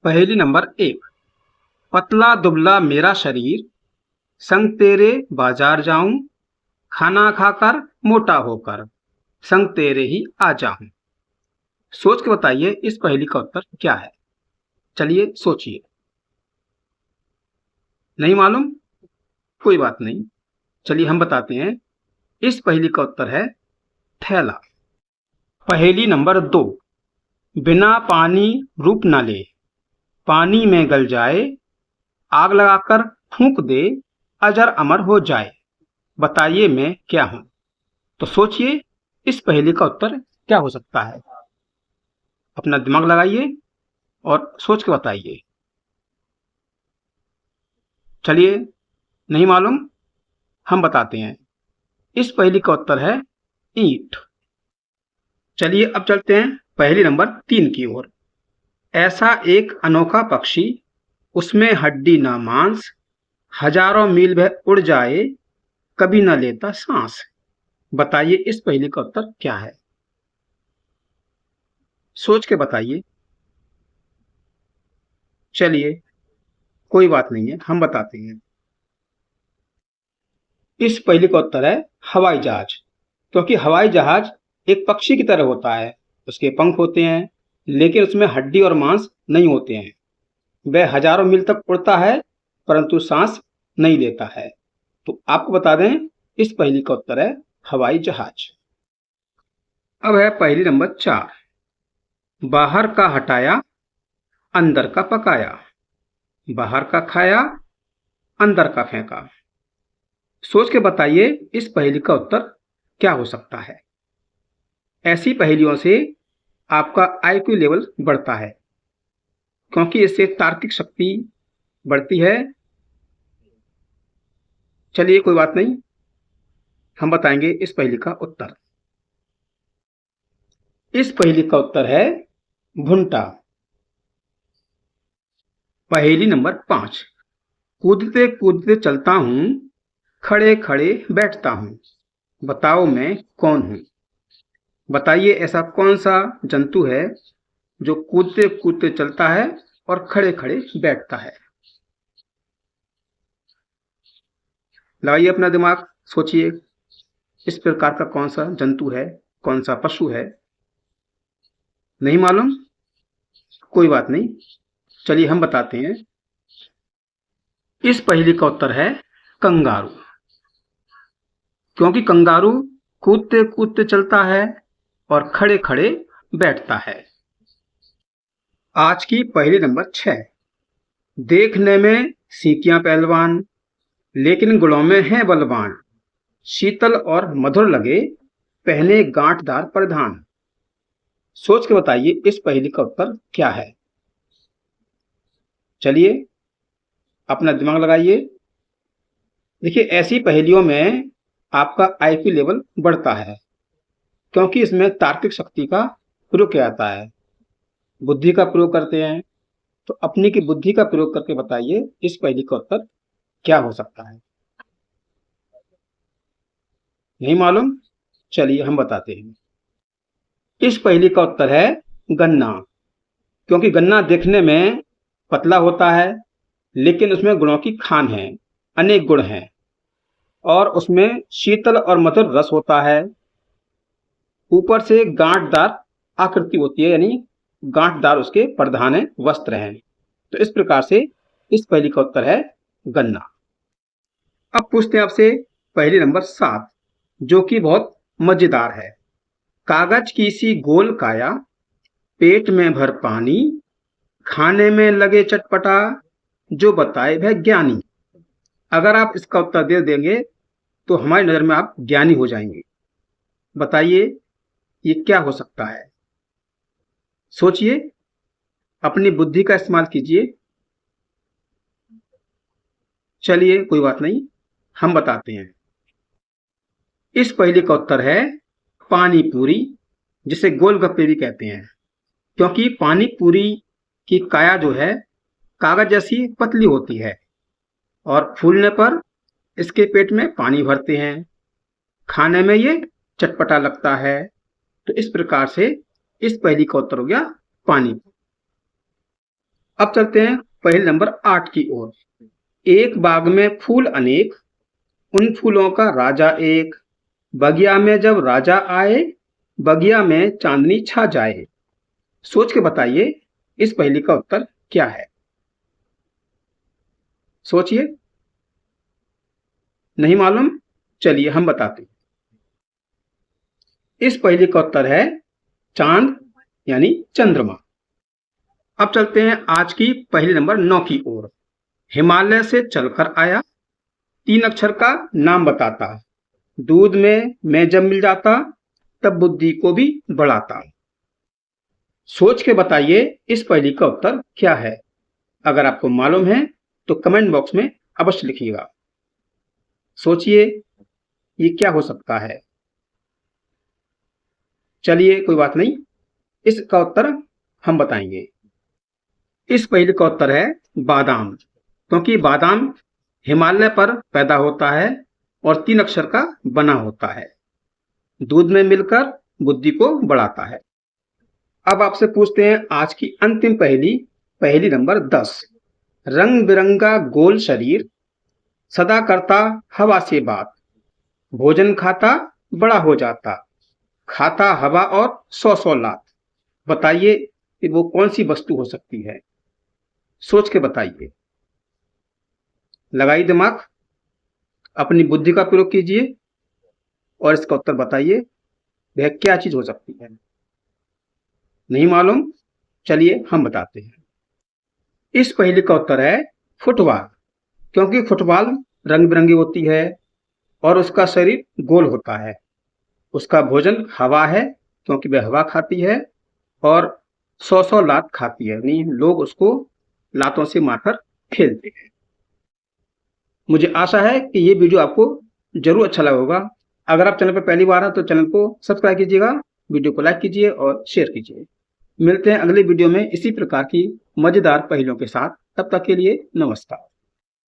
पहेली नंबर 1। पतला दुबला मेरा शरीर, संग तेरे बाजार जाऊं, खाना खाकर मोटा होकर, संग तेरे ही आ जाऊं। सोच के बताइए इस पहेली का उत्तर क्या है। चलिए सोचिए। नहीं मालूम? कोई बात नहीं, चलिए हम बताते हैं। इस पहेली का उत्तर है थैला। पहेली नंबर 2। बिना पानी रूप न ले, पानी में गल जाए, आग लगाकर फूंक दे, अजर अमर हो जाए। बताइए मैं क्या हूं? तो सोचिए इस पहेली का उत्तर क्या हो सकता है। अपना दिमाग लगाइए और सोच के बताइए। चलिए, नहीं मालूम? हम बताते हैं। इस पहेली का उत्तर है ईंट। चलिए अब चलते हैं पहेली नंबर 3 की ओर। ऐसा एक अनोखा पक्षी, उसमें हड्डी ना मांस, हजारों मील वह उड़ जाए, कभी न लेता सांस। बताइए इस पहेली का उत्तर क्या है। सोच के बताइए। चलिए, कोई बात नहीं है, हम बताते हैं। इस पहेली का उत्तर है हवाई जहाज। क्योंकि हवाई जहाज एक पक्षी की तरह होता है। उसके पंख होते हैं, लेकिन उसमें हड्डी और मांस नहीं होते हैं। वह हजारों मील तक उड़ता है, परंतु सांस नहीं लेता है। तो आपको बता दें, इस पहेली का उत्तर है हवाई जहाज। अब है पहेली नंबर 4। बाहर का हटाया, अंदर का पकाया, बाहर का खाया, अंदर का फेंका। सोच के बताइए इस पहेली का उत्तर क्या हो सकता है। ऐसी पहेलियों से आपका आईक्यू लेवल बढ़ता है, क्योंकि इससे तार्किक शक्ति बढ़ती है। चलिए, कोई बात नहीं, हम बताएंगे इस पहेली का उत्तर। इस पहेली का उत्तर है भुंटा। पहेली नंबर 5। कूदते कूदते चलता हूं, खड़े खड़े बैठता हूं, बताओ मैं कौन हूं। बताइए ऐसा कौन सा जंतु है जो कूदते कूदते चलता है और खड़े खड़े बैठता है। लगाइए अपना दिमाग, सोचिए इस प्रकार का कौन सा जंतु है, कौन सा पशु है। नहीं मालूम? कोई बात नहीं, चलिए हम बताते हैं। इस पहेली का उत्तर है कंगारू। क्योंकि कंगारू कूदते कूदते चलता है और खड़े खड़े बैठता है। आज की पहेली नंबर 6। देखने में सीकियां पहलवान, लेकिन गुणों में है बलवान, शीतल और मधुर लगे, पहने गांठदार परिधान। सोच के बताइए इस पहेली का उत्तर क्या है। चलिए, अपना दिमाग लगाइए। देखिए, ऐसी पहेलियों में आपका आईक्यू लेवल बढ़ता है, क्योंकि इसमें तार्किक शक्ति का प्रयोग किया जाता है, बुद्धि का प्रयोग करते हैं। तो अपनी की बुद्धि का प्रयोग करके बताइए इस पहेली का उत्तर क्या हो सकता है। नहीं मालूम? चलिए हम बताते हैं। इस पहेली का उत्तर है गन्ना। क्योंकि गन्ना देखने में पतला होता है, लेकिन उसमें गुणों की खान है, अनेक गुण हैं, और उसमें शीतल और मधुर रस होता है। ऊपर से गांठदार आकृति होती है, यानी गांठदार उसके परिधान है, वस्त्र हैं। तो इस प्रकार से इस पहेली का उत्तर है गन्ना। अब पूछते हैं आपसे पहेली नंबर 7, जो कि बहुत मजेदार है। कागज की सी गोल काया, पेट में भर पानी, खाने में लगे चटपटा, जो बताए वह ज्ञानी। अगर आप इसका उत्तर दे देंगे तो हमारी नजर में आप ज्ञानी हो जाएंगे। बताइए ये क्या हो सकता है। सोचिए, अपनी बुद्धि का इस्तेमाल कीजिए। चलिए, कोई बात नहीं, हम बताते हैं। इस पहेली का उत्तर है पानी पूरी, जिसे गोलगप्पे भी कहते हैं। क्योंकि पानी पूरी की काया जो है कागज जैसी पतली होती है, और फूलने पर इसके पेट में पानी भरते हैं, खाने में ये चटपटा लगता है। तो इस प्रकार से इस पहेली का उत्तर हो गया पानी। अब चलते हैं पहले नंबर 8 की ओर। एक बाग में फूल अनेक, उन फूलों का राजा एक। बगिया में जब राजा आए, बगिया में चांदनी छा जाए। सोच के बताइए इस पहेली का उत्तर क्या है। सोचिए। नहीं मालूम? चलिए हम बताते हैं। इस पहेली का उत्तर है चांद यानी चंद्रमा। अब चलते हैं आज की पहेली नंबर 9 की ओर। हिमालय से चलकर आया, 3 अक्षर का नाम बताता। दूध में मैं जब मिल जाता, तब बुद्धि को भी बढ़ाता। सोच के बताइए इस पहेली का उत्तर क्या है। अगर आपको मालूम है तो कमेंट बॉक्स में अवश्य लिखिएगा। सोचिए ये क्या हो सकता है। चलिए कोई बात नहीं, इसका उत्तर हम बताएंगे। इस पहेली का उत्तर है बादाम, क्योंकि बादाम हिमालय पर पैदा होता है और 3 अक्षर का बना होता है। दूध में मिलकर बुद्धि को बढ़ाता है। अब आपसे पूछते हैं आज की अंतिम पहेली, पहेली नंबर 10। रंग बिरंगा गोल शरीर, सदा करता हवा से बात। भोजन खाता बड़ा हो जाता, खाता हवा और 100 लात। बताइए कि वो कौन सी वस्तु हो सकती है। सोच के बताइए। लगाइए दिमाग, अपनी बुद्धि का प्रयोग कीजिए और इसका उत्तर बताइए वह क्या चीज हो सकती है। नहीं मालूम? चलिए हम बताते हैं। इस पहेली का उत्तर है फुटबॉल, क्योंकि फुटबॉल रंग बिरंगी होती है और उसका शरीर गोल होता है। उसका भोजन हवा है, क्योंकि वह हवा खाती है और 100 लात खाती है, यानी लोग उसको लातों से मारकर खेलते हैं। मुझे आशा है कि ये वीडियो आपको जरूर अच्छा लगा होगा। अगर आप चैनल पर पहली बार हैं तो चैनल को सब्सक्राइब कीजिएगा, वीडियो को लाइक कीजिए और शेयर कीजिए। मिलते हैं अगले वीडियो में इसी प्रकार की मजेदार पहेलियों के साथ। तब तक के लिए नमस्कार।